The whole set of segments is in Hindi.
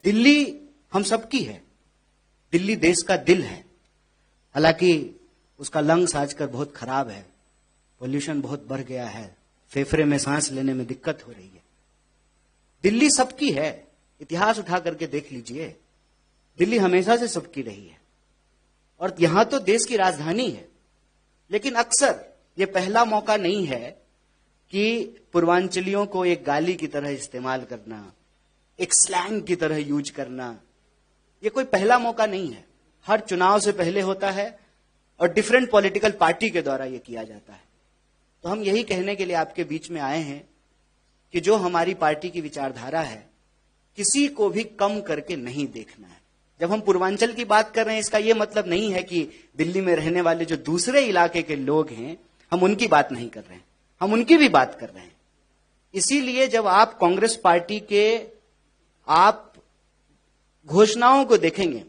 दिल्ली हम सबकी है, दिल्ली देश का दिल है। हालांकि उसका लंग्स आजकल बहुत खराब है, पोल्यूशन बहुत बढ़ गया है, फेफड़े में सांस लेने में दिक्कत हो रही है। दिल्ली सबकी है, इतिहास उठा करके देख लीजिए, दिल्ली हमेशा से सबकी रही है और यहां तो देश की राजधानी है। लेकिन अक्सर यह पहला मौका नहीं है कि पूर्वांचलियों को एक गाली की तरह इस्तेमाल करना, एक स्लैंग की तरह यूज करना, यह कोई पहला मौका नहीं है। हर चुनाव से पहले होता है और डिफरेंट पॉलिटिकल पार्टी के द्वारा यह किया जाता है। तो हम यही कहने के लिए आपके बीच में आए हैं कि जो हमारी पार्टी की विचारधारा है, किसी को भी कम करके नहीं देखना है। जब हम पूर्वांचल की बात कर रहे हैं, इसका यह मतलब नहीं है कि दिल्ली में रहने वाले जो दूसरे इलाके के लोग हैं, हम उनकी बात नहीं कर रहे हैं, हम उनकी भी बात कर रहे हैं। इसीलिए जब आप कांग्रेस पार्टी के आप घोषणाओं को देखेंगे,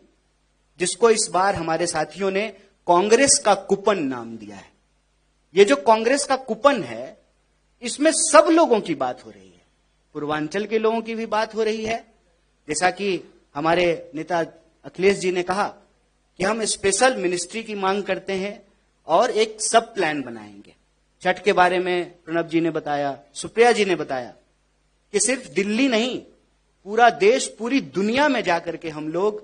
जिसको इस बार हमारे साथियों ने कांग्रेस का कूपन नाम दिया है, ये जो कांग्रेस का कूपन है, इसमें सब लोगों की बात हो रही है, पूर्वांचल के लोगों की भी बात हो रही है। जैसा कि हमारे नेता अखिलेश जी ने कहा कि हम स्पेशल मिनिस्ट्री की मांग करते हैं और एक सब प्लान बनाएंगे। छठ के बारे में प्रणब जी ने बताया, सुप्रिया जी ने बताया कि सिर्फ दिल्ली नहीं, पूरा देश, पूरी दुनिया में जाकर के हम लोग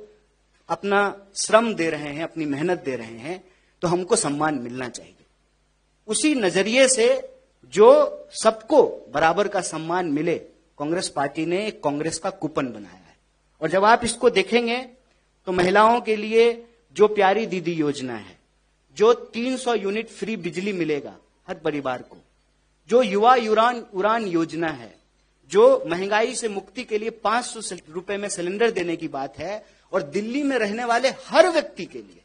अपना श्रम दे रहे हैं, अपनी मेहनत दे रहे हैं, तो हमको सम्मान मिलना चाहिए। उसी नजरिए से जो सबको बराबर का सम्मान मिले, कांग्रेस पार्टी ने एक कांग्रेस का कूपन बनाया है। और जब आप इसको देखेंगे तो महिलाओं के लिए जो प्यारी दीदी योजना है, जो 300 यूनिट फ्री बिजली मिलेगा हर परिवार को, जो युवा उड़ान योजना है, जो महंगाई से मुक्ति के लिए 500 रुपए में सिलेंडर देने की बात है, और दिल्ली में रहने वाले हर व्यक्ति के लिए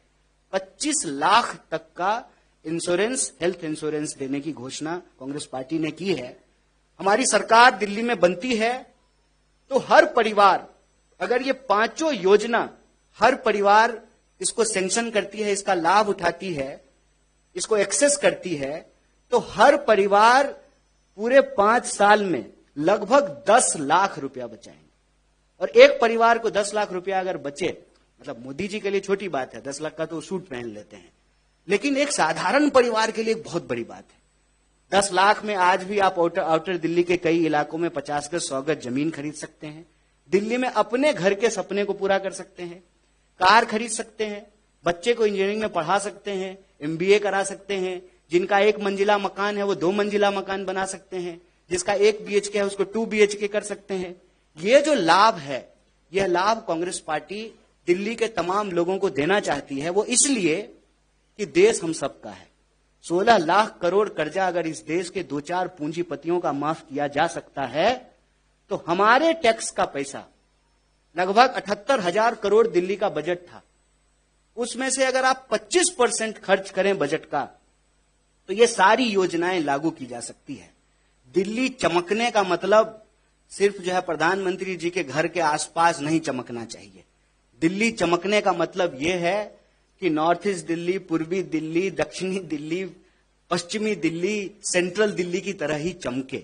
25 लाख तक का इंश्योरेंस, हेल्थ इंश्योरेंस देने की घोषणा कांग्रेस पार्टी ने की है। हमारी सरकार दिल्ली में बनती है तो हर परिवार, अगर ये पांचों योजना हर परिवार इसको सैंक्शन करती है, इसका लाभ उठाती है, इसको एक्सेस करती है, तो हर परिवार पूरे 5 साल में लगभग 10 लाख रुपया बचाएंगे। और एक परिवार को 10 लाख रुपया अगर बचे, मतलब मोदी जी के लिए छोटी बात है, 10 लाख का तो सूट पहन लेते हैं, लेकिन एक साधारण परिवार के लिए एक बहुत बड़ी बात है। 10 लाख में आज भी आप आउटर दिल्ली के कई इलाकों में 50 गज 100 गज जमीन खरीद सकते हैं, दिल्ली में अपने घर के सपने को पूरा कर सकते हैं, कार खरीद सकते हैं, बच्चे को इंजीनियरिंग में पढ़ा सकते हैं, MBA करा सकते हैं, जिनका 1 मंजिला मकान है वो 2 मंजिला मकान बना सकते हैं, जिसका 1 BHK है उसको 2 BHK कर सकते हैं। ये जो लाभ है, यह लाभ कांग्रेस पार्टी दिल्ली के तमाम लोगों को देना चाहती है। वो इसलिए कि देश हम सबका है। 16 लाख करोड़ कर्जा अगर इस देश के 2-4 पूंजीपतियों का माफ किया जा सकता है, तो हमारे टैक्स का पैसा, लगभग 78,000 करोड़ दिल्ली का बजट था, उसमें से अगर आप 25% खर्च करें बजट का, तो ये सारी योजनाएं लागू की जा सकती है। दिल्ली चमकने का मतलब सिर्फ जो है प्रधानमंत्री जी के घर के आसपास नहीं चमकना चाहिए। दिल्ली चमकने का मतलब यह है कि नॉर्थ ईस्ट दिल्ली, पूर्वी दिल्ली, दक्षिणी दिल्ली, पश्चिमी दिल्ली, सेंट्रल दिल्ली की तरह ही चमके।